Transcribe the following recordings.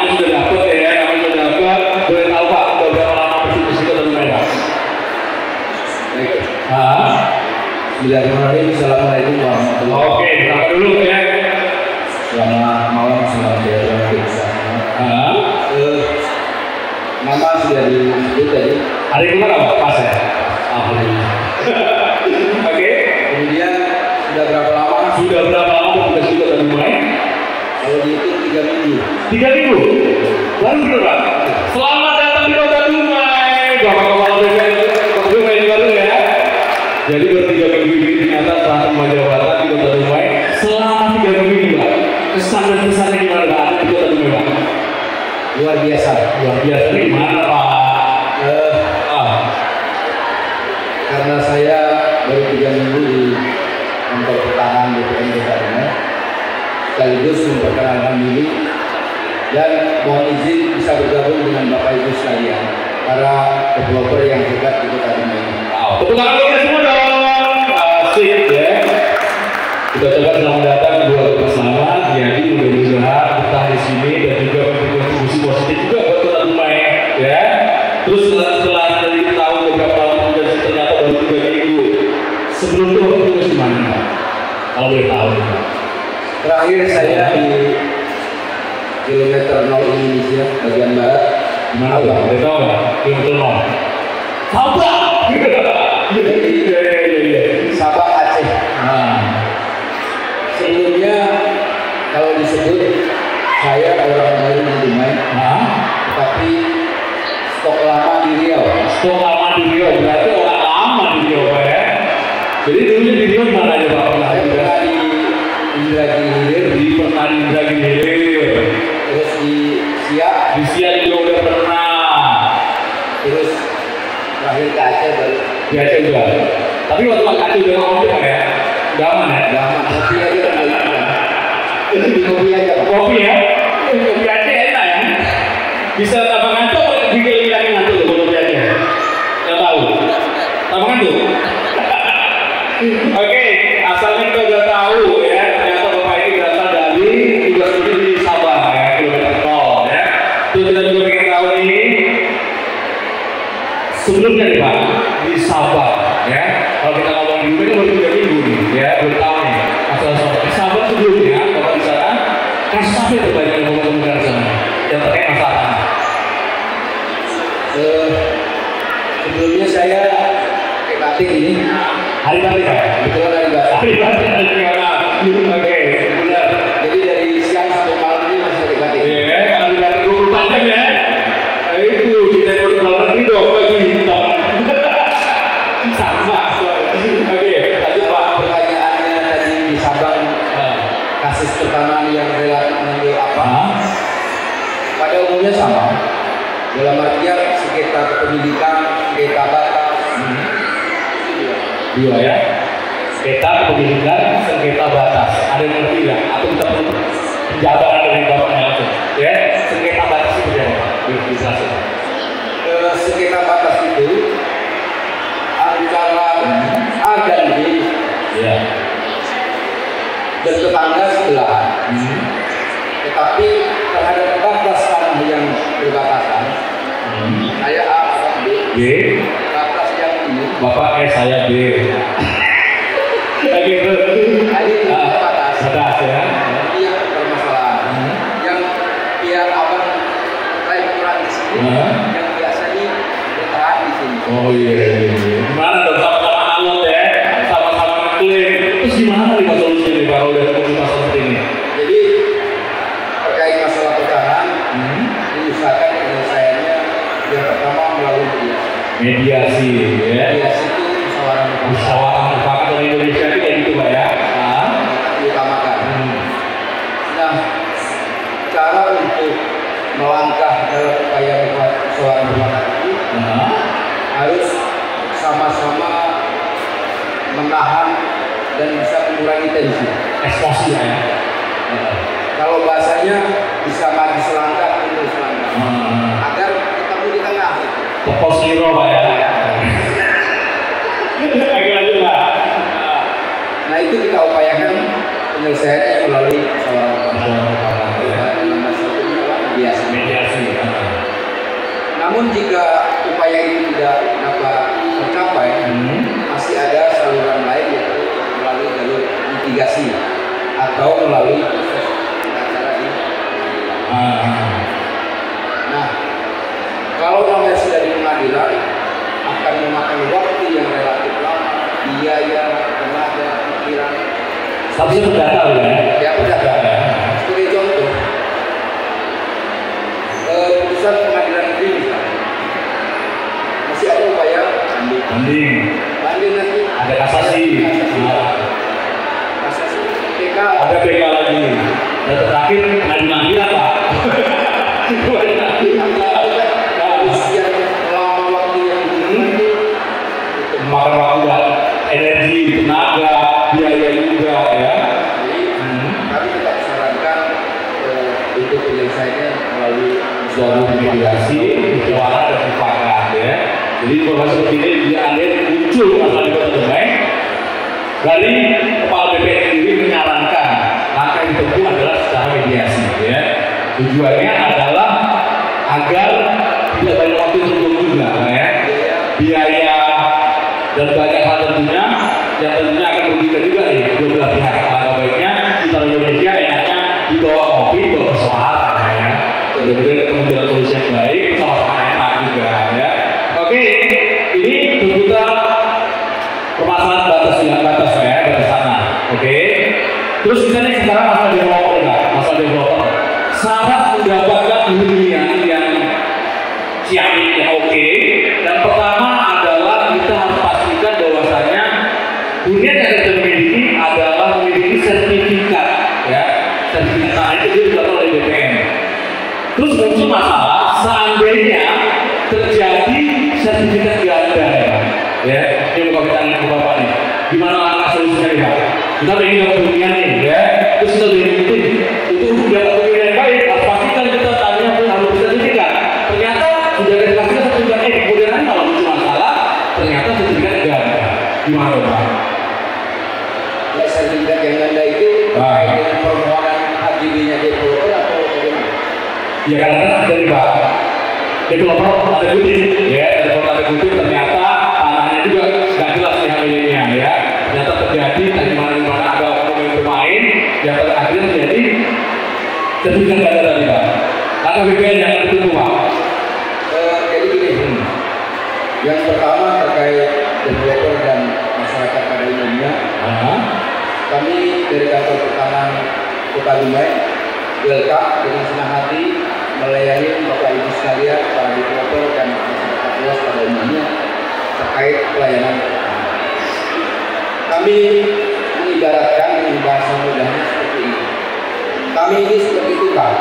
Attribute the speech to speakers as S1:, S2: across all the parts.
S1: namanya sudah dapat ya, namanya sudah dapat. Boleh tahu Pak, udah berapa lama bersitus itu dan mereka?
S2: Bismillahirrahmanirrahim. Assalamualaikum warahmatullahi wabarakatuh.
S1: Oke, berapa dulu ya?
S2: Selamat malam, selamat siang. Nama sudah disebut tadi.
S1: Hari kemarin apa? Pas ya? Alhamdulillah. Oke.
S2: Kemudian sudah berapa lama?
S1: Sudah berapa lama bertugas itu dan mulai?
S2: Kalau dihitung 3 minggu.
S1: 3 minggu? Baru bener Pak? Selamat datang di Kota Dumai. Bapak Kepala Kota Dumai ini baru ya. Jadi baru 3 minggu ini ternyata saat membaca jabatan di Kota Dumai. Selama 3 minggu ini Pak, kesan dan kesannya gimana Pak di Kota Dumai Pak?
S2: Luar biasa.
S1: Luar biasa gimana Pak?
S2: Karena saya baru 3 minggu di kantor pertahanan BPN Kota Dumai, sekaligus memperkenalkan diri dan mohon izin bisa bergabung dengan Bapak Ibu sekalian, para developer yang hebat di Kota Dumai.
S1: Tepuk tangan dulu semua dong. Asik ya. Kita coba selamat datang buat bersama. Jadi mudah-mudahan betah di sini dan juga berkontribusi positif juga buat Kota Dumai ya. Terus setelah tadi tahu beberapa tugas ternyata baru 3 minggu. Sebelum itu tugas di mana Pak? Kalau boleh tahu.
S2: Terakhir saya di kilometer 0 Indonesia bagian barat.
S1: Gimana Pak? Boleh tahu nggak? Kilometer 0. Sabah.
S2: Sabah Aceh. Sebelumnya kalau disebut saya orang baru di Dumai, tapi stok lama di Riau.
S1: Stok lama di Riau berarti orang lama di Riau Pak ya. Jadi dulunya di Riau mana aja Pak?
S2: Saya pernah di Indragiri Hilir,
S1: Di Pertanian Indragiri Hilir.
S2: terus di Siak,
S1: Di Siak juga udah pernah.
S2: terus terakhir ke Aceh baru.
S1: Di Aceh juga. Tapi waktu Pak Aceh udah ngomong Pak ya? Udah aman ya?
S2: Lama kopi aja kan kopi aja Pak.
S1: Kopi ya? Kopi Aceh enak ya? Bisa tambah ngantuk atau dikelilingi ngantuk tuh kopi Aceh? Nggak tahu? Tambah ngantuk? Oke, asalnya kita udah tahu ya, ternyata Bapak ini berasal dari tugas ini di Sabah ya, kilometer 0 ya. Terus kita juga ingin tahu ini sebelumnya nih Pak, di Sabah ya. Kalau kita ngomong dulu ini baru 3 minggu nih ya, belum tahu nih masalah Sabah. Di Sabah sebelumnya, Bapak di sana, kasus apa itu banyak yang Bapak temukan di sana yang terkait masalah tanah?
S2: Sebelumnya saya batik ini
S1: Hari batik Pak?
S2: kebetulan dari batik.
S1: Hari batik ada gimana? Oke, benar.
S2: Jadi dari siang sampai malam ini masih di batik.
S1: Iya, hari batik 24 jam ya. Nah, itu kita ikut keluar negeri dong, bagi hitam. Sama. Oke, lanjut Pak.
S2: Pertanyaannya tadi di Sabang, kasus pertanahan yang relatif mengambil apa? Pada umumnya sama. Dalam artian sengketa kepemilikan, sengketa batas,
S1: Dua ya. Sengketa kepemilikan, sengketa batas. Ada yang ngerti nggak? Atau kita perlu penjabaran dari Bapaknya langsung? Ya, sengketa batas itu ya Pak. Bisa.
S2: sengketa batas itu antara A dan B
S1: Ya.
S2: bertetangga sebelahan, tetapi terhadap batas tanah yang berbatasan, saya A atau B,
S1: B.
S2: batas yang ini,
S1: Bapak saya B. Lagi itu.
S2: tadi batas
S1: Batas ya.
S2: yang bermasalah, yang pihak abang lain kurang di sini, yang biasanya bertahan di sini.
S1: Oh iya. Gimana dong sama-sama alot ya? Sama-sama ngeklaim. Terus gimana nih Pak solusinya nih kalau udah ketemu masalah seperti ini?
S2: Jadi terkait masalah pertahanan, diusahakan penyelesaiannya yang pertama melalui
S1: Mediasi ya.
S2: mediasi itu musyawarah mufakat
S1: Musyawarah mufakat dari Indonesia itu kayak gitu Pak ya.
S2: diutamakan. Nah, cara untuk melangkah dalam upaya musyawarah mufakat itu harus sama-sama menahan dan bisa mengurangi tensi.
S1: Eksposi ya.
S2: Kalau bahasanya bisa maju selangkah mundur selangkah, agar ketemu di tengah.
S1: Tepos hero Pak ya. Lagi lanjut Pak.
S2: Nah itu kita upayakan penyelesaiannya melalui musyawarah mufakat. Dalam bahasa hukumnya apa? Mediasi. pengadilan akan memakan waktu yang relatif lama, biaya, tenaga, pikiran.
S1: Tapi sudah tahu ya?
S2: Ya sudah tahu. Sebagai contoh, putusan pengadilan negeri misalnya, masih ada upaya banding nanti
S1: ada kasasi,
S2: PK,
S1: ada PK lagi, dan terakhir pengadilan Pak.
S2: sekian lama waktu yang
S1: makan waktu dan energi, tenaga, biaya juga ya.
S2: Jadi kami tetap sarankan untuk penyelesaiannya melalui
S1: Suatu mediasi, musyawarah dan mufakat ya. Jadi informasi seperti ini diambil muncul masalah di Kota Dumai dari Kepala BPN sendiri menyarankan langkah yang ditempuh adalah secara mediasi ya. Tujuannya adalah agar tidak banyak waktu untuk juga ya. Biaya dan banyak hal tentunya yang tentunya akan merugikan juga nih kedua belah pihak. Alangkah baiknya kita di Indonesia enaknya dibawa kopi, dibawa persoalan ya. Kemudian kemudian solusi yang baik, sama-sama enak juga ya. Oke, ini seputar permasalahan batas dengan batas ya, batas sana. Oke. Terus kita nih sekarang masalah developer ya, masalah developer. Syarat mendapatkan hunian yang siapin yang oke. Dan pertama adalah kita harus pastikan bahwasanya hunian yang kita miliki adalah memiliki sertifikat ya. Sertifikat tanah itu dilakukan oleh BPN. Terus muncul masalah seandainya terjadi sertifikat ganda ya. Ini mau kita tanya ke Bapak nih, gimana langkah solusinya nih Pak? Kita ingin dapat hunian nih ya, terus kita diikuti untuk dapat hunian yang baik, harus pastikan kita tanya harus sertifikat. Ternyata sudah dikasih sertifikat kemudian nanti kalau muncul masalah ternyata sertifikat ganda, gimana Pak?
S2: ya, sertifikat yang ganda itu dengan permohonan HGB-nya developer atau bagaimana?
S1: Ya karena dari Pak developer ada kutip ya, developer ada kutip ternyata tanahnya juga nggak jelas nih HGB-nya ya. Ternyata terjadi dari mana ada oknum yang bermain yang akhirnya terjadi sertifikat ganda tadi Pak. Langkah BPN yang ditunggu Pak.
S2: Jadi gini, yang pertama terkait developer dan masyarakat pada umumnya, kami dari kantor pertahanan Kota Dumai, welcome dengan senang hati melayani Bapak Ibu sekalian, para developer dan masyarakat luas pada umumnya terkait pelayanan. Kami mengibaratkan dengan bahasa mudahnya seperti ini. Kami ini seperti tukang.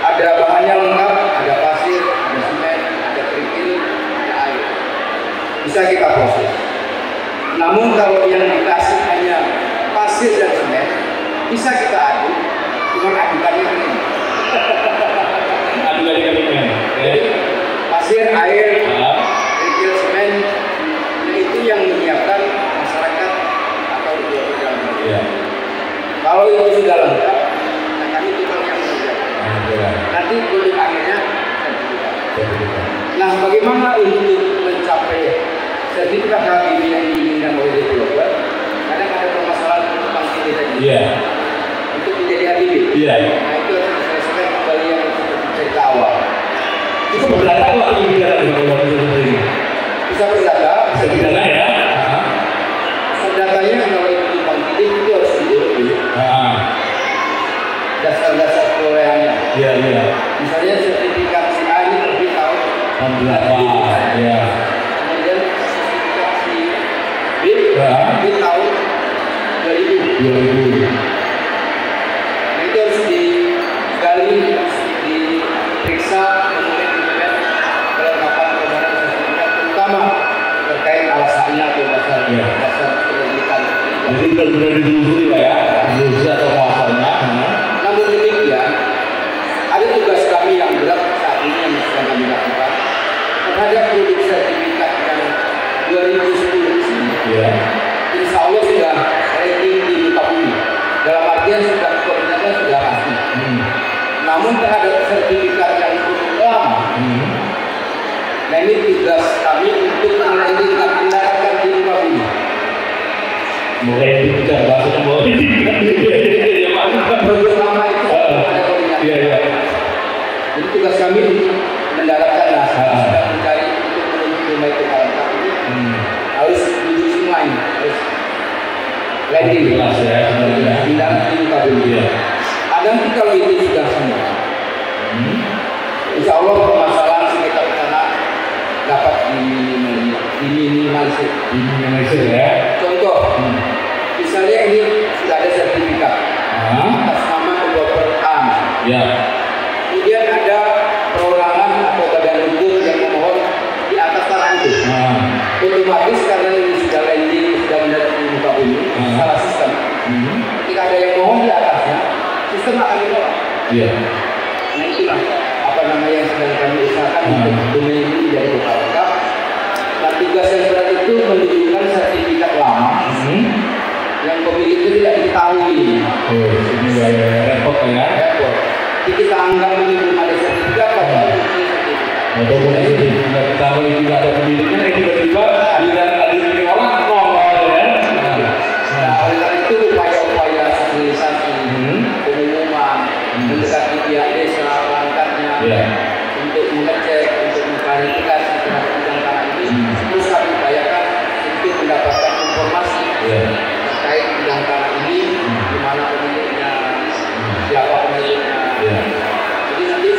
S2: Ada bahannya lengkap, ada pasir, ada semen, ada kerikil, ada air. Bisa kita proses. Namun kalau yang dikasih hanya pasir dan semen, bisa kita aduk, cuma adukannya ini.
S1: Adukannya ini.
S2: Jadi pasir, air, kerikil, semen, itu yang menyiapkan masyarakat atau dalam. Kalau itu sudah lengkap, kami tinggal yang mengerjakan. Nanti produk akhirnya sertifikat. Nah, bagaimana untuk mencapai sertifikat HGB yang diinginkan oleh developer? Kadang ada permasalahan tentang ini tadi. Untuk menjadi HGB. Nah, itu harus diselesaikan kembali yang cerita awal.
S1: Itu berdata atau tidak ini?
S2: Bisa berdata,
S1: Bisa berdata ya.
S2: Datanya kalau itu tumpang tindih itu harus diurut dulu. Dasar-dasar perolehannya. Misalnya sertifikat si A ini lebih tahun
S1: 18. Ya.
S2: Kemudian sertifikat si B lebih tahun 2000. Nah, itu harus digali, harus diperiksa, kemudian dilihat kelengkapan permohonan sertifikat, terutama terkait alasannya atau dasar penerbitan.
S1: Jadi benar-benar ditelusuri Pak ya, ditelusuri atau muasalnya.
S2: Namun demikian, ada tugas kami yang berat saat ini yang sedang kami lakukan terhadap produk sertifikat yang 2010 di sini. Insya Allah sudah ranking di muka bumi. Dalam artian sudah koordinatnya sudah pasti. Namun terhadap sertifikat yang cukup lama, nah ini tugas kami untuk mengendalikan di muka bumi.
S1: Mulai bicara bahasa mulai.
S2: Produk lama itu ada koordinasi. Jadi tugas kami mendaratkan lah, sedang mencari untuk menuju rumah itu lengkap ini harus duduk semua ini, harus landing
S1: jelas ya sebenarnya.
S2: tidak di muka bumi. Nanti kalau itu sudah semua, insya Allah permasalahan sekitar sana dapat diminimalisir.
S1: Diminimalisir ya.
S2: Contoh, misalnya ini sudah ada sertifikat atas nama kebaperan.
S1: Ya.
S2: Kemudian ada perorangan atau badan hukum yang memohon di atas tanah itu. Otomatis karena ini sudah landing, sudah mendarat di muka bumi, salah sistem. Ketika ada yang mohon di atasnya, sistem akan ditolak.
S1: Iya.
S2: Nah itulah apa namanya yang sedang kami usahakan untuk domain ini menjadi lengkap. Nah tugas yang berat itu menunjukkan sertifikat lama yang pemiliknya tidak diketahui.
S1: Oh, ini repot ya.
S2: Repot. Jadi kita anggap ini belum ada sertifikat, padahal itu sertifikat.
S1: Atau mungkin tidak ketahui juga ada pemiliknya, tiba-tiba ada ini orang nongol ya.
S2: Nah, oleh karena itu upaya-upaya sosialisasi, pengumuman, mendekati pihak desa, perangkatnya, untuk mengecek, untuk mengklarifikasi terhadap bidang tanah ini, terus kami upayakan untuk mendapatkan informasi terkait bidang tanah ini, di mana pemiliknya, siapa pemiliknya. Jadi nanti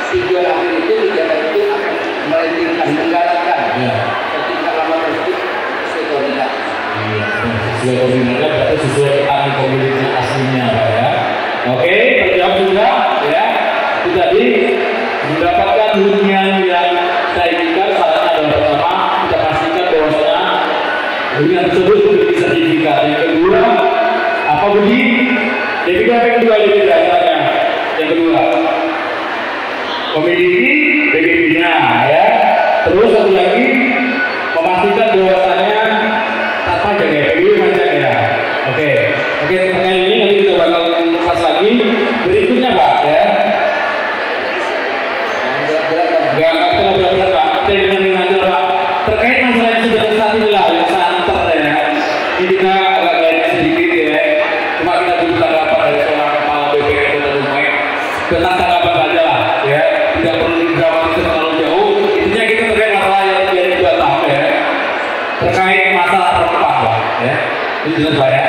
S2: tujuan akhir itu kegiatan itu akan melandingkan, menggalakkan sertifikat lama tersebut sesuai koordinat.
S1: Sesuai koordinatnya berarti sesuai keterangan pemiliknya aslinya Pak ya. Oke, terjawab juga ya. Itu tadi mendapatkan hunian yang saya inginkan. Syaratnya adalah pertama kita pastikan bahwasanya hunian tersebut memiliki sertifikat. Yang kedua apa Budi? Yang kedua yang kedua memiliki BPP-nya ya. Terus satu lagi memastikan bahwasanya tanpa jaga PBB macam ya. Oke, pertanyaan ini nanti kita bakal kupas lagi berikutnya Pak ya. Enggak berat Pak. Saya dengan aja Pak. Terkait masalah yang sudah tadi lah yang santer ya. Ini kita agak garis sedikit ya. Cuma kita butuh tanggapan dari seorang kepala BPK Kota Dumai. Tentang tanggapan saja lah ya. Tidak perlu didramatisir terlalu jauh. Intinya kita terkait masalah yang terjadi di Batam ya. Terkait masalah rempah Pak ya. Ini jelas Pak ya.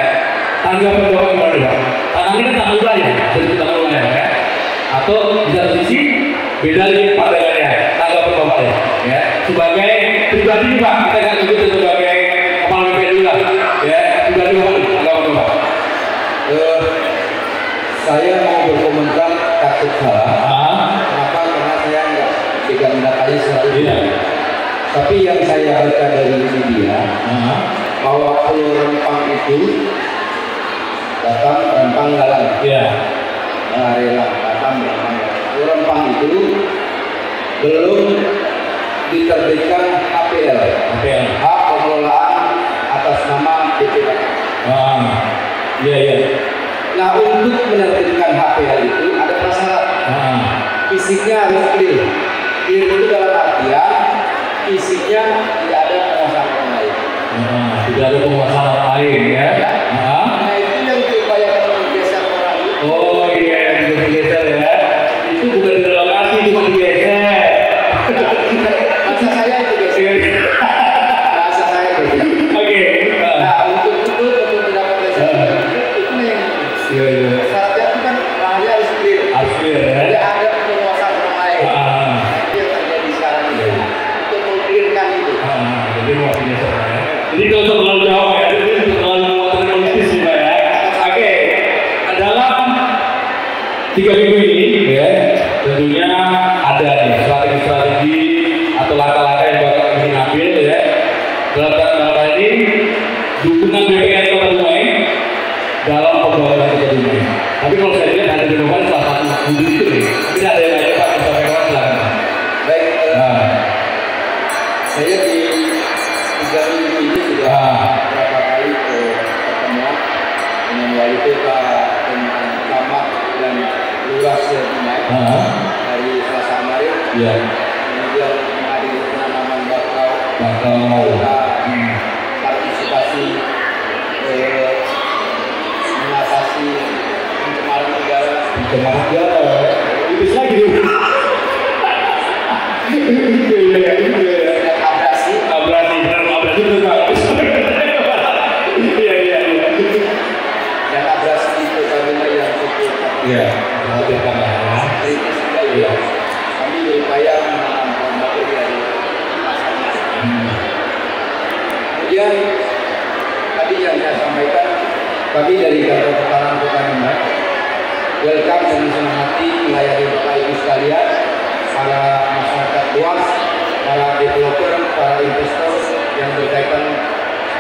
S1: Tanggapan Bapak gimana Pak? Tanah ini kan tanah wilayah, jadi kita wilayah ya. Atau di satu sisi beda lagi Pak dengannya. Tanggapan Bapak ya. Sebagai pribadi Pak, kita kan juga sebagai kepala BPK dulu lah ya. Pribadi Bapak, tanggapan Bapak.
S2: Saya mau berkomentar takut salah. Kenapa? Karena saya nggak pegang datanya secara Tapi yang saya baca dari media bahwa Pulau Rempang itu Batam, Rempang, Galang. Area Batam, Rempang, Galang. Pulau Rempang itu belum diterbitkan HPL, hak pengelolaan atas nama BPK. Nah untuk menerbitkan HPL itu ada prasyarat. Fisiknya harus clear. Clear itu dalam artian fisiknya tidak ada penguasaan orang lain.
S1: Tidak ada penguasaan orang lain ya.
S2: Nah itu yang diupayakan menggeser orang itu.
S1: Oh iya, digeser ya. Itu bukan direlokasi, cuma digeser.
S2: Bahasa saya itu geser. Bahasa saya geser.
S1: Oke.
S2: Nah untuk mendapatkan sertifikat itu yang syaratnya itu kan lahannya harus clear.
S1: Harus clear ya.
S2: Tidak ada penguasaan orang lain. Itu yang terjadi sekarang ini. Untuk mengclearkan itu.
S1: Jadi mau digeser ya. Jadi kalau terlalu jauh ya, jadi terlalu muatan politis juga ya. Oke. Dalam 3 minggu ini ya, tentunya ada nih strategi-strategi atau langkah-langkah yang bakal kami ambil ya. Dalam hal ini dukungan BPK Kota Dumai dalam pembangunan Kota Dumai. Tapi kalau saya lihat ada demokrasi salah satu wujud itu nih. Tidak ada yang lain Pak, kita sampaikan silakan.
S2: Baik. Saya di 3 minggu ini sudah beberapa kali pertemuan dengan wali kota, dengan camat dan lurah Dumai dari Selasa kemarin. Kemudian menghadiri penanaman bakau, partisipasi mengatasi pencemaran udara.
S1: Ibis lagi nih.
S2: abrasi.
S1: Abrasi itu Pak. Iya.
S2: Dan abrasi itu kami yang cukup.
S1: Iya, memperhatikan ya.
S2: Kritis juga ya. Kami berupaya menanamkan materi dari pasangan. Kemudian tadi yang saya sampaikan, kami dari kantor pertahanan Kota Nembak welcome dan senang hati melayani Bapak Ibu sekalian, para masyarakat luas, para developer, para investor yang berkaitan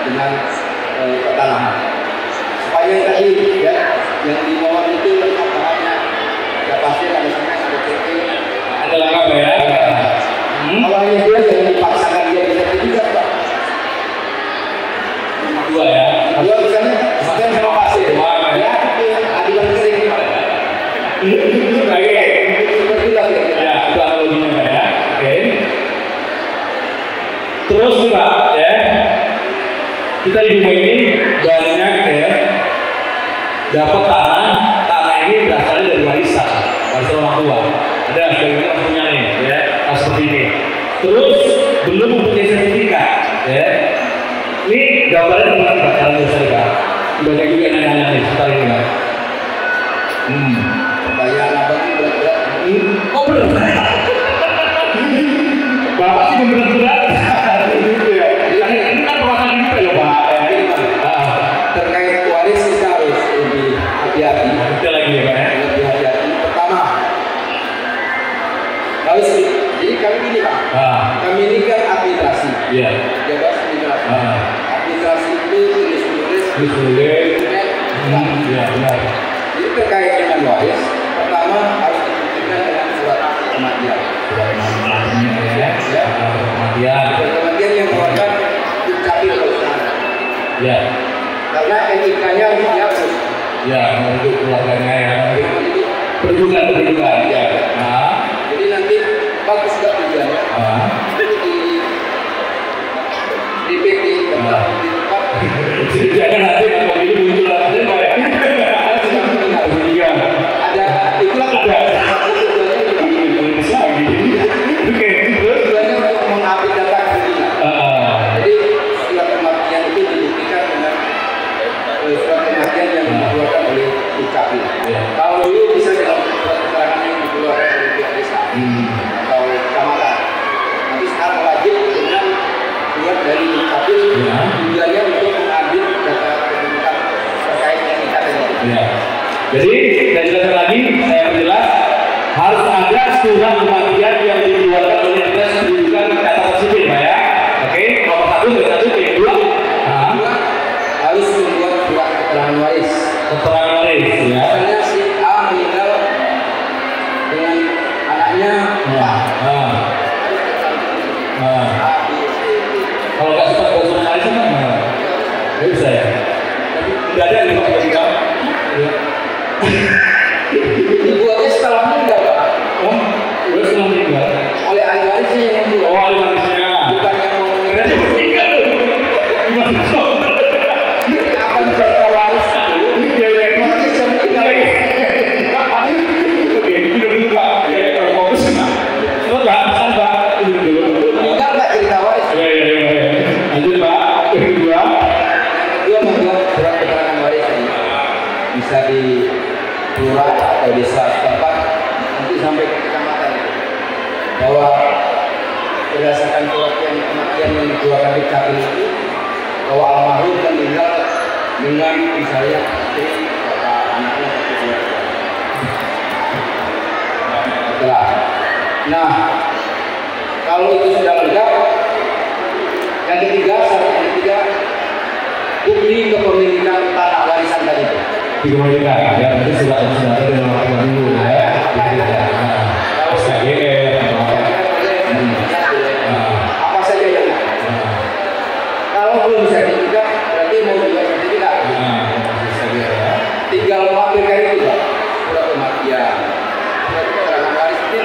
S2: dengan pertanahan. Sepanjang tadi ya, yang dimohon itu apalanya ya pasti ada sana seperti
S1: Ada lengkap ya.
S2: kalau hanya dia jangan dipaksakan dia bisa juga Pak.
S1: Dua ya.
S2: Dua misalnya sekian sama pasir ya adilan kering
S1: Oke.
S2: seperti itu lagi
S1: Ya, itu analoginya Pak ya. Oke. Terus nih Pak ya. Kita di rumah ini banyak ya dapat tanah ini berasal dari warisan orang tua. Ada sebagian orang punya nih ya, seperti ini. Terus belum mempunyai sertifikat ya. Ini gambarnya bukan Pak, kalau bisa Pak. Banyak juga nanya-nanya nih sekitar ini Pak.
S2: pertanyaan abang itu berat-berat.
S1: Oh berat. Bapak sih berat-berat. Gitu ya. Ini kan ruangan kita ya Pak.
S2: Terkait waris kita harus lebih hati-hati.
S1: Kita lagi ya Pak ya.
S2: Lebih hati-hati. Pertama, harus jadi kami ini Pak. Kami ini kan administrasi.
S1: Iya.
S2: Jabat administrasi. Administrasi itu tulis-menulis.
S1: Iya benar.
S2: Jadi terkait dengan waris, pertama harus dibuktikan dengan surat kematian.
S1: Surat kematian ya. Kematian.
S2: Surat kematian yang mengeluarkan dukcapil perusahaan.
S1: Ya.
S2: Karena NIK-nya harus dihapus.
S1: Ya, untuk keluarganya ya. Perlindungan ya.
S2: Jadi nanti bagus nggak tujuannya? Di DPT tempat di tempat.
S1: Jadi jangan nanti kalau ini muncul lagi Pak ya.
S2: Ada itulah
S1: Ada. Bisa lagi. Oke.
S2: tujuannya untuk mengupdate data kepentingan. Jadi surat kematian itu dibuktikan dengan surat kematian yang dikeluarkan oleh dukcapil. Kalau dulu bisa dengan surat keterangan yang dikeluarkan oleh pihak desa atau kecamatan. Nanti sekarang wajib dengan surat dari dukcapil tujuannya untuk mengupdate data kepentingan terkait dengan kita tadi.
S1: Ya. Jadi saya jelaskan lagi, saya perjelas harus ada surat kematian yang dikeluarkan oleh dinas pendidikan catatan sipil Pak ya. Oke, nomor satu, yang kedua,
S2: Kedua, harus membuat surat keterangan waris.
S1: keterangan waris ya.
S2: Misalnya si A meninggal dengan anaknya empat. A, B, C, D.
S1: Kalau nggak sempat buat surat waris kan nggak bisa ya. Tidak ada yang tiba-tiba.
S2: Dibuatnya setelah meninggal Pak.
S1: Gue sudah meninggal.
S2: Oleh ahli warisnya yang membuat.
S1: Oh, ahli warisnya.
S2: Bukan yang mau meninggal.
S1: Berarti meninggal. Gimana?
S2: Akan cerita waris itu. Nanti bisa meninggal.
S1: Oke, duduk dulu Pak. Ya, kalau fokus Pak. Terus Pak, Pak, duduk dulu.
S2: Meninggal nggak cerita waris.
S1: Ya. Lanjut Pak. Kedua.
S2: Kedua membuat surat keterangan waris ini. Bisa di kelurahan atau desa setempat nanti sampai ke kecamatan itu. Bahwa berdasarkan surat yang kematian yang dikeluarkan di Capil itu bahwa almarhum meninggal dengan misalnya istri bapak anaknya satu keluarga. Setelah, nah kalau itu sudah lengkap, yang ketiga syarat yang ketiga bukti kepemilikan tanah warisan tadi.
S1: Dikembalikan ya, nanti sudah ada dalam waktu dulu ya. SKGR.
S2: Apa saja yang kalau belum sertifikat berarti mau juga sertifikat. Tinggal mengambilkan itu Pak. Surat kematian, surat keterangan waris itu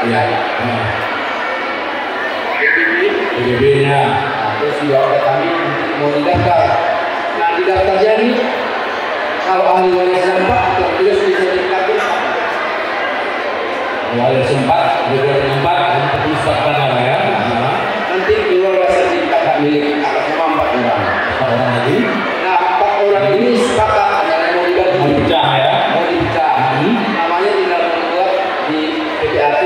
S2: ada
S1: PBB-nya.
S2: terus juga oleh kami mau didaftar. Nah di daftarnya ini kalau ahli warisan Pak tertulis di sertifikat itu
S1: Walau sempat juga
S2: namanya tinggal membuat di PPAT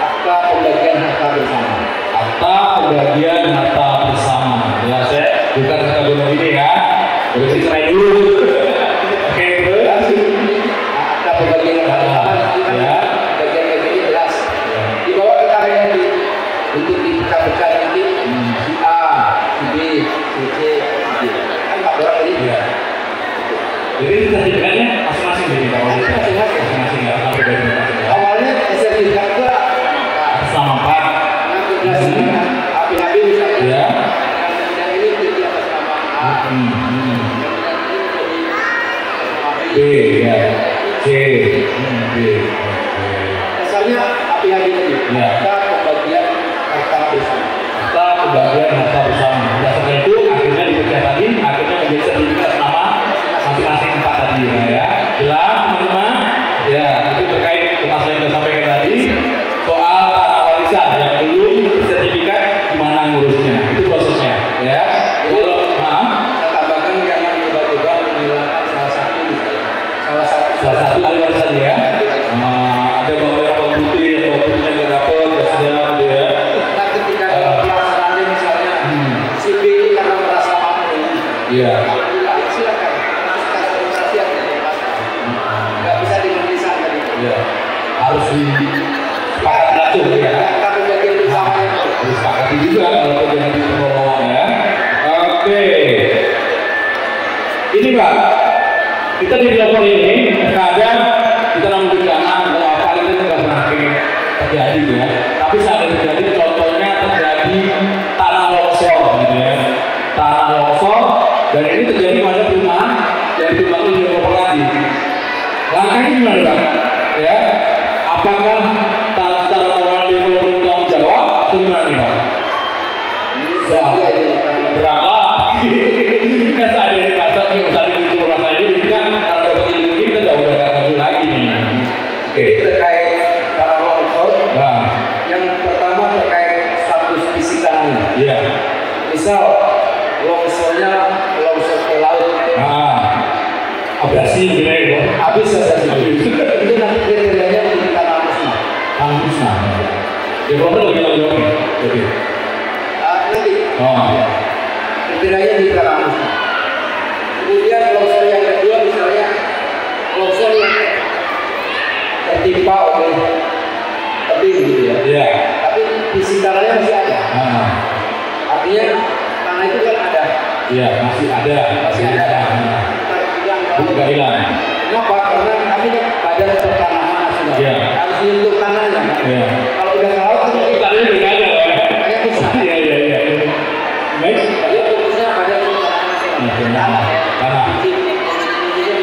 S2: akta pembagian harta bersama.
S1: Akta pembagian harta bersama. Ya, saya bukan kata gunung ini ya. Udah diserai dulu. Oke, terus.
S2: Akta pembagian harta bersama ya. Bagian-bagian ini jelas. Dibawa ke KPAT untuk dipecah-pecah nanti si A, si B, si C, si D. Kan 4 orang tadi.
S1: Iya. Jadi sertifikatnya masing-masing jadi kalau masing-masing ya.
S2: Awalnya sertifikat itu
S1: sama 4.
S2: Api-api misalnya.
S1: Ya.
S2: Dan ini jadi atas nama A.
S1: B ya. C. B.
S2: Asalnya api-api tadi.
S1: Ya.
S2: Kita pembagian harta bersama.
S1: Kita pembagian harta bersama. Berdasarkan itu akhirnya dipecah tadi, akhirnya menjadi sertifikat nama masing-masing 4 tadi ya. Jelas teman-teman? Ya, itu terkait masalah yang saya sampaikan tadi soal tanah warisan yang belum sertifikat gimana ngurusnya. Itu prosesnya ya. Kalau
S2: Saya tambahkan jangan tiba-tiba menghilangkan salah satu
S1: ahli warisan ya. Ada beberapa bukti atau buktinya nggak dapat, nggak sedang gitu ya.
S2: Nah, ketika pelaksanaannya misalnya si B karena merasa mampu,
S1: Iya.
S2: silakan saksi yang nggak bisa dimentiskan tadi.
S1: Iya. Harus disepakati atur ya.
S2: Tapi bagian utamanya
S1: Harus disepakati juga kalau terjadi pengelolaan ya. Oke. Ini Pak, kita di lapor ini kadang kita namun jangan kalau apa itu nggak pernah terjadi ya. Tapi saat terjadi contohnya terjadi tanah longsor gitu ya. Tanah longsor dan ini terjadi pada perumahan yang dibangun di korporasi. Langkahnya gimana Pak? Ya, apakah secara moral dia perlu bertanggung jawab atau gimana nih Pak? Berapa? Kan ada yang kata misalnya di korporasi ini kan kalau dapat ilmu ini kita udah nggak perlu lagi nih. Oke.
S2: terkait para longsor.
S1: Nah,
S2: Yang pertama terkait status fisikanya.
S1: iya.
S2: Misal longsornya longsor ke laut,
S1: Abrasi gitu ya.
S2: habis saja itu nanti kriterianya untuk tanah musnah.
S1: Kampus nah. Ya kalau lagi jawab. Oke.
S2: Nanti
S1: Oh.
S2: kriterianya di tanah musnah. Kemudian longsor yang kedua misalnya longsor yang tertimpa oleh tebing gitu ya.
S1: Iya.
S2: Tapi di sekitarnya masih ada. Artinya tanah itu kan ada.
S1: Iya, masih ada.
S2: Masih ada.
S1: Bukan hilang.
S2: Kenapa? Karena kami kan badan pertanahan nasional.
S1: Iya.
S2: Harus untuk tanahnya.
S1: Iya.
S2: Kalau udah ke laut kan
S1: Tadi udah nggak ada ya.
S2: kayak pusat.
S1: Iya. Baik.
S2: Dia fokusnya pada pertanahan nasional.
S1: Tanah.
S2: Ini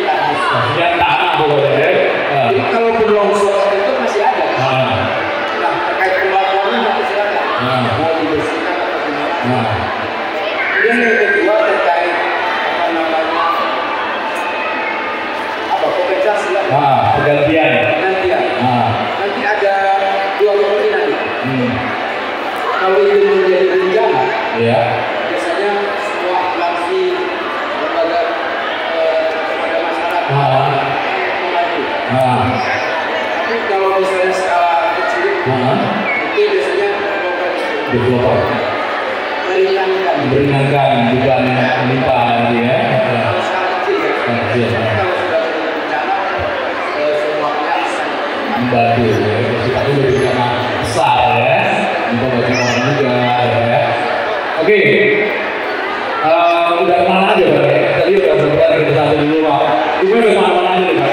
S2: tanah.
S1: Maksudnya tanah pokoknya ya.
S2: Jadi kalaupun longsor itu masih ada.
S1: Nah.
S2: Nah, terkait pelaporannya nanti silakan. Mau dibersihkan atau gimana? Kemudian yang kedua terkait apa namanya kompensasi lah.
S1: Pergantian.
S2: Nanti ada 2 kemungkinan. Kalau itu menjadi bencana,
S1: Iya.
S2: biasanya semua instansi lembaga kepada masyarakat membantu. Tapi kalau misalnya skala kecil, itu biasanya
S1: Developer. Meringankan beban yang menimpa ya.
S2: Kalau skala kecil ya.
S1: Iya.
S2: Kalau sudah bencana, semua pihak
S1: Membantu ya. Sifatnya lebih karena besar ya. Untuk bagi orang juga ya. Oke. Udah kemana aja Pak? Tadi udah berbuat kita satu dulu Pak. Ibu udah kemana aja nih Pak?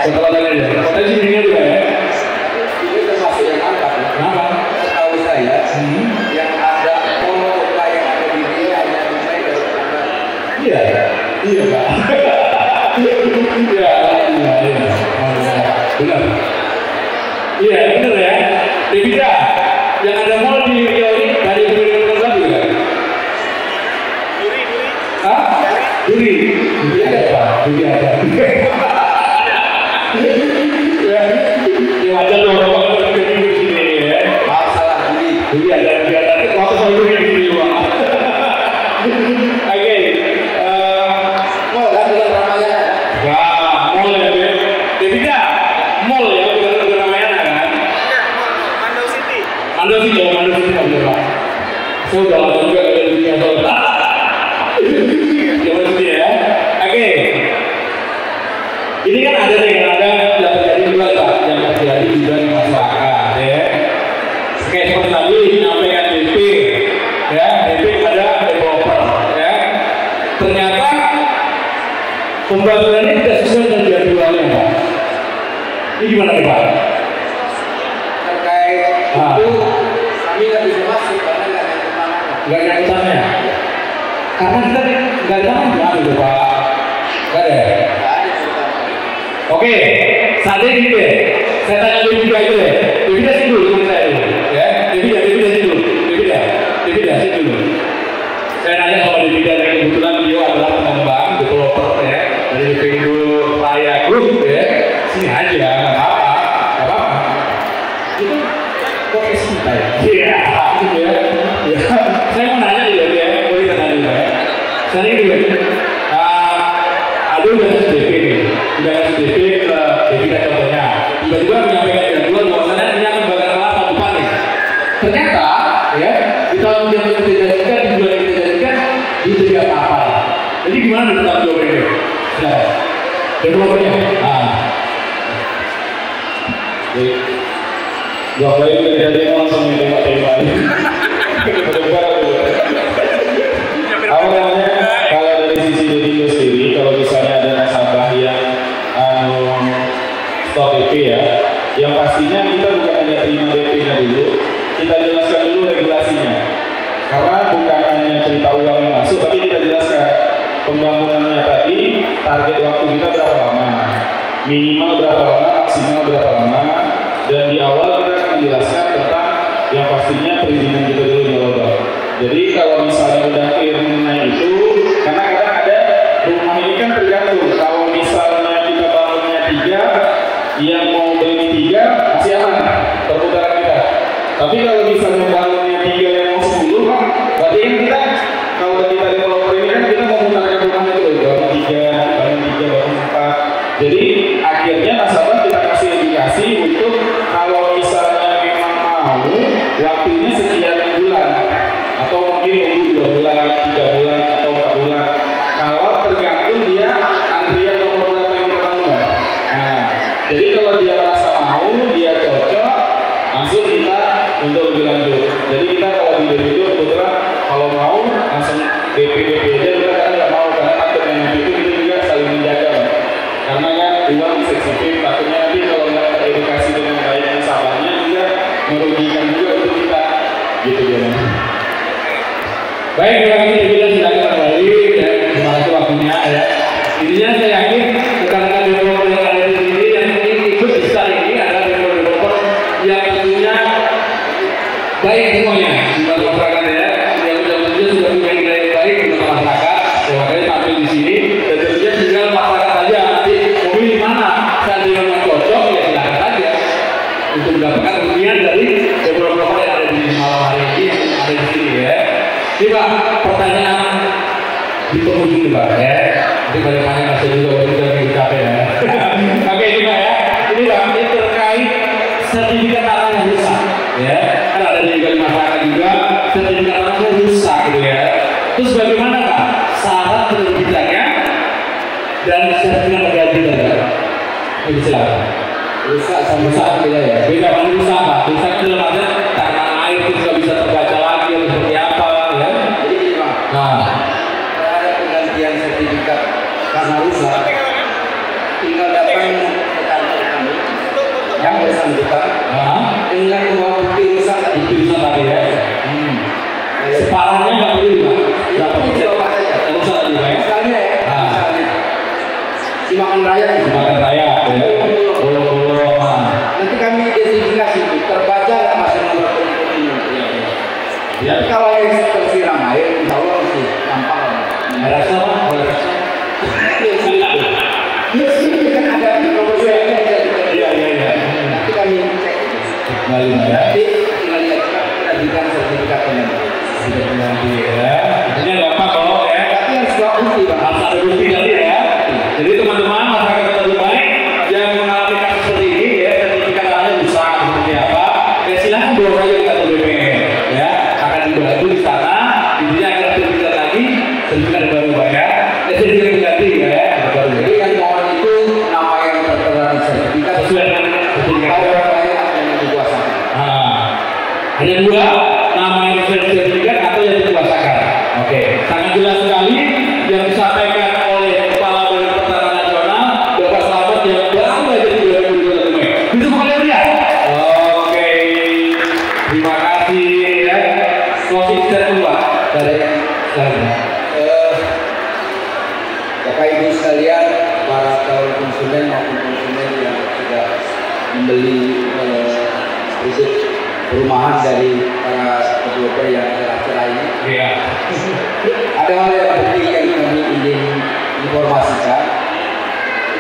S1: Setelah tadi aja. Potensi ini juga ya.
S2: ini termasuk yang angkat.
S1: Kenapa?
S2: Setahu saya, yang ada kota yang ada di dia hanya dimulai dari tanggal.
S1: Iya Pak. Iya. Benar. Iya benar ya. Devida, yang ada mall di Riau ini dari Duri juga. Duri ada Pak. Duri ada. Ya, wajar dong orang di sini ya.
S2: Maaf salah
S1: Duri ada waktu selalu di sini Pak. Oke.
S2: Mau kan dengan Ramayana?
S1: Mall ya. Anda sih jangan Anda sih nggak bisa. Saya udah lama juga ada dunia soalnya. Jangan sih ya. Oke. Ini kan ada nih, ada yang terjadi juga Pak, yang terjadi juga di masyarakat ya. Kayak seperti tadi menyampaikan DP, ya DP pada developer, ya. Ternyata pembangunannya tidak sesuai dengan jadwalnya Pak. Ini gimana nih Pak?
S2: Terkait itu kami nggak bisa masuk karena nggak ada kemana.
S1: Nggak ada urusannya. Karena kita nggak ada mana gitu Pak. Nggak ada. Oke, saat ini gitu ya. Saya tanya dulu juga itu ya. Bibida sih dulu saya dulu, ya. Bibida sih dulu. Bibida sih dulu. Saya nanya sama Bibida yang kebetulan beliau adalah pengembang developer ya dari Indo Raya Group ya. Sini aja, nggak apa-apa. Itu podcast kita ya. Iya, gitu ya. Saya mau nanya juga ya, boleh tanya juga ya. Saya ini juga. Aduh udah SDP nih, udah SDP ke Bibida contohnya. Tiba-tiba menyampaikan jadwal bahwasannya ini akan bakal kelar tahun depan nih. Ternyata ya di tahun yang kita jadikan, di bulan yang kita jadikan itu tidak apa-apa. Jadi gimana nih tentang jawab ini? Nah, developernya. Gak baik kejadian langsung ditembak-tembak. Apa namanya? Kalau dari sisi Dedindo sendiri, kalau misalnya ada nasabah yang stop DP ya, yang pastinya kita bukan hanya terima DP-nya dulu, kita jelaskan dulu regulasinya. Karena bukan hanya cerita uang yang masuk, tapi kita jelaskan pembangunannya tadi, target waktu kita berapa lama, minimal berapa lama, maksimal berapa lama, dan di awal kita akan menjelaskan tentang yang pastinya perizinan kita dulu di awal. Jadi kalau misalnya udah clear mengenai itu, karena kadang ada rumah ini kan tergantung. Kalau misalnya kita bangunnya 3, yang mau beli 3 masih aman perputaran kita. Tapi kalau misalnya bangunnya 3 yang mau 10 kan, berarti kan kita kalau kita developer ini kan kita mau memutarkan rumahnya dulu, bangun 3, bangun 4. Jadi akhirnya nasabah kita kasih edukasi untuk kalau misalnya memang mau waktunya sekian bulan atau mungkin nunggu 2 bulan, 3 bulan atau 4 bulan. Kalau tergantung dia antrian nomor berapa yang pertama. Nah, jadi kalau dia merasa mau, dia cocok, langsung kita untuk lebih lanjut. Jadi kita kalau di Dedindo kebetulan kalau mau langsung DP aja, kita kan nggak mau karena takut yang itu kita juga saling menjaga. Karena kan uang sensitif, takutnya nanti kalau nggak teredukasi dengan baik nasabahnya juga merugikan juga untuk kita. Gitu ya. Baik, terima kasih Bibida silakan kembali dan terima kasih waktunya ya. Intinya saya yakin rekan-rekan developer yang ada di sini yang ingin ikut di star ini adalah developer yang tentunya baik semuanya di masyarakat ya. Yang tentunya sudah punya nilai baik untuk masyarakat. Makanya tampil di sini dan tentunya tinggal masyarakat saja nanti memilih mana seandainya yang cocok ya silakan saja untuk mendapatkan keuntungan dari developer yang ada di malam hari ini yang ada di sini ya. Ini Pak, pertanyaan di penghujung Pak ya. Nanti bagaimana masih juga sudah capek ya. Oke ini Pak ya. Ini Pak, ini terkait sertifikat tanah yang rusak ya. Kan ada juga di masyarakat juga sertifikat tanahnya rusak gitu ya. Terus bagaimana Pak syarat penerbitannya dan sertifikat terjadi tadi? Ini silakan.
S2: Rusak sama rusak beda ya.
S1: Beda Pak, rusak Pak. Rusak itu dalam artian karena air itu nggak bisa terbaca lagi atau seperti apa ya.
S2: Jadi gini Pak,
S1: Nah,
S2: kalau ada penggantian sertifikat karena rusak, tinggal datang ke kantor kami yang bersangkutan dengan uang bukti rusak tadi.
S1: itu bisa tadi ya. Separahnya nggak perlu Pak. Nggak perlu.
S2: Coba saja.
S1: Rusak tadi Pak.
S2: Misalnya ya, misalnya Simakan Raya itu.
S1: Simakan Raya ya. Bolo-bolo.
S2: Nanti kami identifikasi itu terbaca nggak masih nomor ini.
S1: Ya.
S2: Tapi kalau yang tersiram air, insya Allah masih gampang.
S1: Ada sama, ada sama.
S2: Kan ada proporsionalnya.
S1: Iya.
S2: Nanti kami cek.
S1: Kembali ya.
S2: Nanti tinggal lihat kita sertifikat penyambung.
S1: Sudah pengganti ya. Intinya gampang kok ya.
S2: Tapi harus dua bukti Pak.
S1: Harus ada bukti tadi ya. Jadi teman-teman masyarakat Kota Dumai yang mengalami kasus seperti ini ya, sertifikat tanahnya rusak seperti apa, ya silahkan bawa saja ke kantor BPKD Ada dua, nama yang sertifikat atau yang dikuasakan. Oke, sangat jelas sekali yang disampaikan oleh Kepala Badan Pertanahan Nasional, Bapak Slamet yang baru aja di 2022 Mei. Itu kalian lihat. Oke, terima kasih ya. Closing statement Pak dari saya.
S2: Bapak Ibu sekalian, para calon konsumen maupun konsumen yang sudah membeli produk perumahan dari para developer yang cerai ini.
S1: Iya.
S2: Ada hal yang penting yang kami ingin informasikan.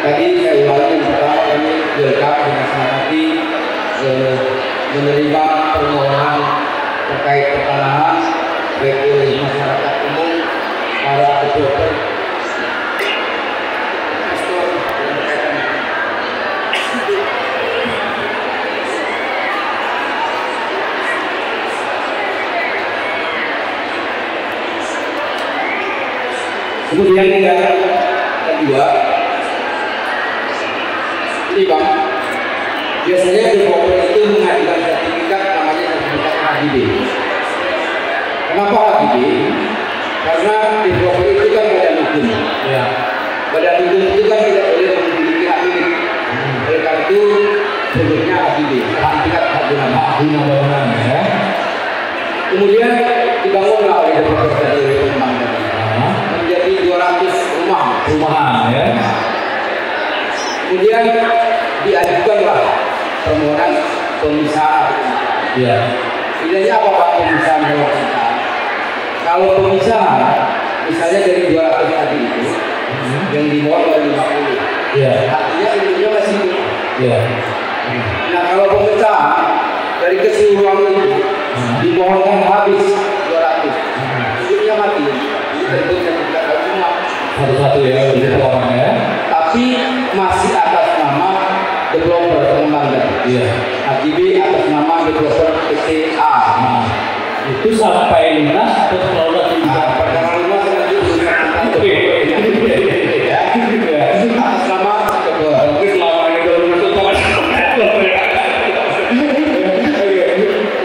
S2: Tadi saya ulangi, yang pertama kami welcome dengan senang hati menerima permohonan terkait pertanahan baik oleh masyarakat umum, para developer, investor yang berkaitan. Kemudian yang kedua, ini Bang, biasanya developer itu mengajukan sertifikat namanya sertifikat HGB. Kenapa HGB? Karena developer itu kan badan hukum.
S1: Ya.
S2: Badan hukum itu kan tidak boleh memiliki hak milik. Oleh karena itu bentuknya HGB, sertifikat hak guna bangunan.
S1: Ya.
S2: Kemudian dibangunlah oleh developer dari pembangunan menjadi 200 rumahan ya. Kemudian diajukanlah permohonan pemisahan.
S1: Ya.
S2: Bedanya apa Pak pemisahan dan pemisahan? Kalau pemisahan, misalnya dari 200 tadi itu, yang dimohon oleh 50,
S1: Ya.
S2: artinya induknya masih hidup.
S1: Ya.
S2: Nah kalau pemisahan dari keseluruhan itu dimohonkan habis 200, induknya mati. Ini tentu tidak cuma
S1: Satu-satu ya, begitu orang ya.
S2: tapi masih atas nama developer pengembang.
S1: Iya.
S2: HGB atas nama developer PTA.
S1: Nah, itu sampai lunas atau selalu
S2: Perkara lunas nanti
S1: Oke.
S2: ya. Atas nama developer.
S1: Oke, selama ini kalau lunas itu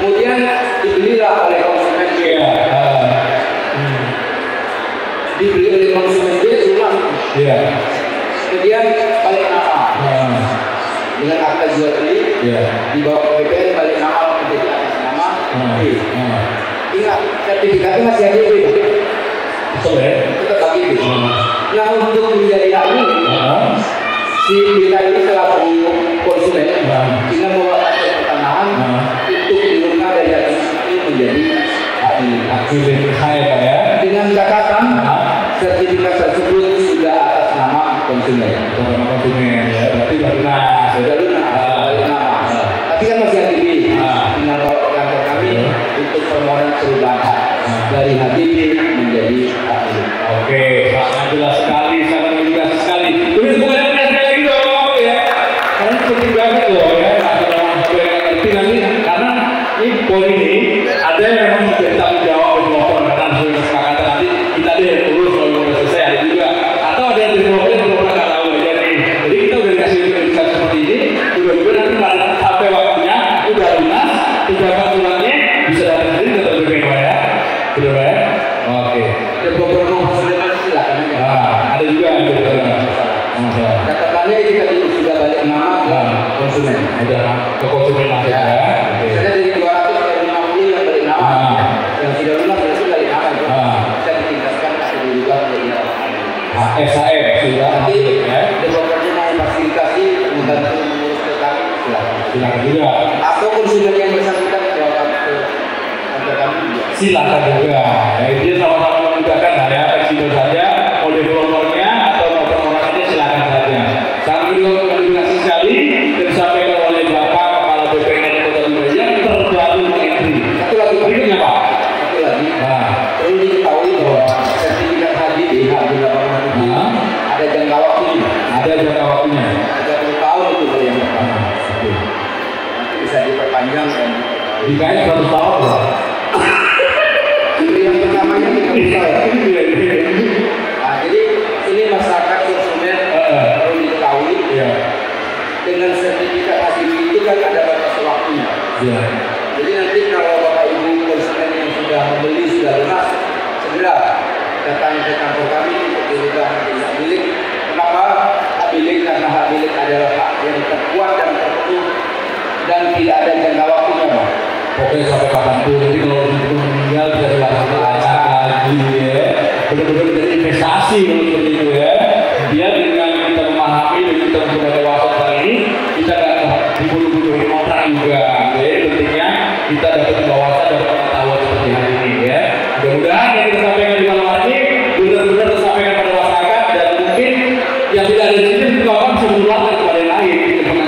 S2: Kemudian dibelilah oleh konsumen.
S1: Iya.
S2: Dibeli oleh konsumen dia lunas.
S1: Iya.
S2: Kemudian balik nama dengan akta jual beli.
S1: Iya.
S2: Dibawa ke BPN balik nama menjadi atas nama B. Ingat sertifikatnya masih HGB.
S1: Betul ya.
S2: Tetap HGB. Nah untuk menjadi hak milik, si BK ini selaku konsumen dengan membawa akta pertanahan untuk dirubah dari hak itu menjadi hak milik.
S1: Pilih saya Pak ya.
S2: Dengan catatan sertifikat tersebut sudah atas nama konsumen.
S1: Sama konsumen ya. Berarti baru lunas.
S2: Sudah lunas, balik nama. Tapi kan masih HGB. Dengan kantor kami untuk permohonan perubahan hak dari HGB menjadi hak milik.
S1: Oke, sangat jelas sekali, sangat jelas sekali. Tulis bukan sekali lagi dong ya. Karena ini penting banget loh ya. Nanti karena ini poin ini ada yang memang menjadi tanggung jawab developer karena hasil kesepakatan nanti kita deh urus kalau udah selesai ada juga. Atau ada yang developer yang belum pernah tahu aja nih. Jadi kita udah dikasih edukasi seperti ini, juga nanti pada sampai waktunya udah lunas, pejabat tulangnya bisa datang sendiri tetap berbeda ya. Betul ya? Oke.
S2: Developer konsumen silakan aja.
S1: Ada juga yang masalah.
S2: Catatannya ini tadi sudah balik nama ke konsumen.
S1: Udah ke konsumen langsung ya.
S2: Misalnya dari 200 ke 50 yang balik nama, yang tidak lunas berarti balik nama itu. Bisa ditingkatkan atau dirubah menjadi apa?
S1: SAM sudah
S2: Nanti
S1: ya.
S2: developernya mau fasilitasi membantu mengurus ke kami silakan.
S1: Silakan juga.
S2: Atau konsumen yang bersangkutan jawab ke kantor kami juga.
S1: Silakan juga. Ya, dia sama-sama memudahkan lah ya. Fleksibel saja. Mau developernya atau mau perorangannya silakan saja. Sangat terima sekali dan disampaikan oleh Bapak Kepala BPN Kota Surabaya yang terbaru entry.
S2: Satu lagi
S1: Berikutnya Pak.
S2: Satu lagi. Perlu diketahui bahwa sertifikat HGB hak guna bangunan itu ada jangka waktunya.
S1: Ada jangka waktunya.
S2: 30 tahun itu kalau yang pertama. Nanti bisa diperpanjang dan
S1: Dikait 1 tahun loh.
S2: yang pertamanya 30 tahun. Nah, jadi ini masyarakat konsumen perlu diketahui dengan sertifikat HGB itu kan ada batas waktunya.
S1: Iya.
S2: Jadi nanti kalau Bapak konsumen yang sudah membeli sudah lunas, segera datang ke kantor kami untuk dirubah menjadi hak milik. Kenapa? Hak milik karena hak milik adalah hak yang terkuat dan terpenuh dan tidak ada jangka waktunya, Pak.
S1: Pokoknya sampai kapanpun, jadi kalau itu meninggal bisa dilakukan anak lagi ya. Benar-benar menjadi investasi kalau seperti itu ya. Dia dengan kita memahami dan kita sudah dewasa kali ini, kita nggak diburu-buruin orang juga. Jadi pentingnya kita dapat wawasan dan pengetahuan seperti hari ini ya. Mudah-mudahan yang kita sampaikan di malam hari ini benar-benar tersampaikan pada masyarakat dan mungkin yang tidak ada di sini juga orang bisa menularkan kepada yang lain.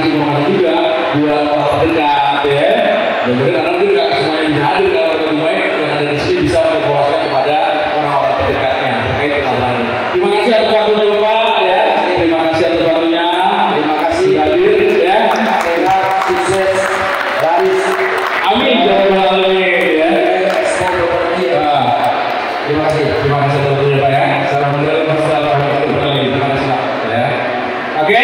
S1: Informasi juga buat orang terdekat ya. Mudah-mudahan karena mungkin nggak semuanya bisa hadir dalam Kota Dumai, yang ada di sini bisa menginformasikan kepada orang-orang terdekatnya terkait dengan hal ini. Terima kasih atas waktunya Bapak ya. Terima kasih atas waktunya.
S2: Terima kasih
S1: hadir ya.
S2: Sehat, sukses, laris.
S1: Amin. Jangan ya.
S2: Terima kasih.
S1: Terima kasih atas waktunya Pak ya. Assalamualaikum warahmatullahi wabarakatuh. Terima kasih Pak ya. Oke.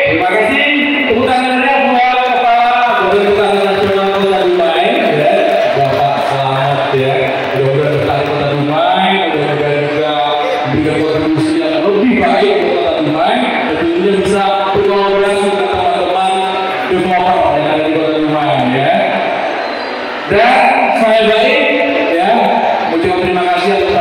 S1: Terima kasih. Tepuk tangannya buat Bapak Gubernur Nasional Kota Dumai ya. Bapak selamat ya. Mudah-mudahan betah di Kota Dumai, mudah-mudahan juga memberikan kontribusi yang lebih baik untuk Kota Dumai dan tentunya bisa berkolaborasi dengan teman-teman developer yang ada di Kota Dumai ya. Dan saya balik ya, mengucapkan terima kasih atas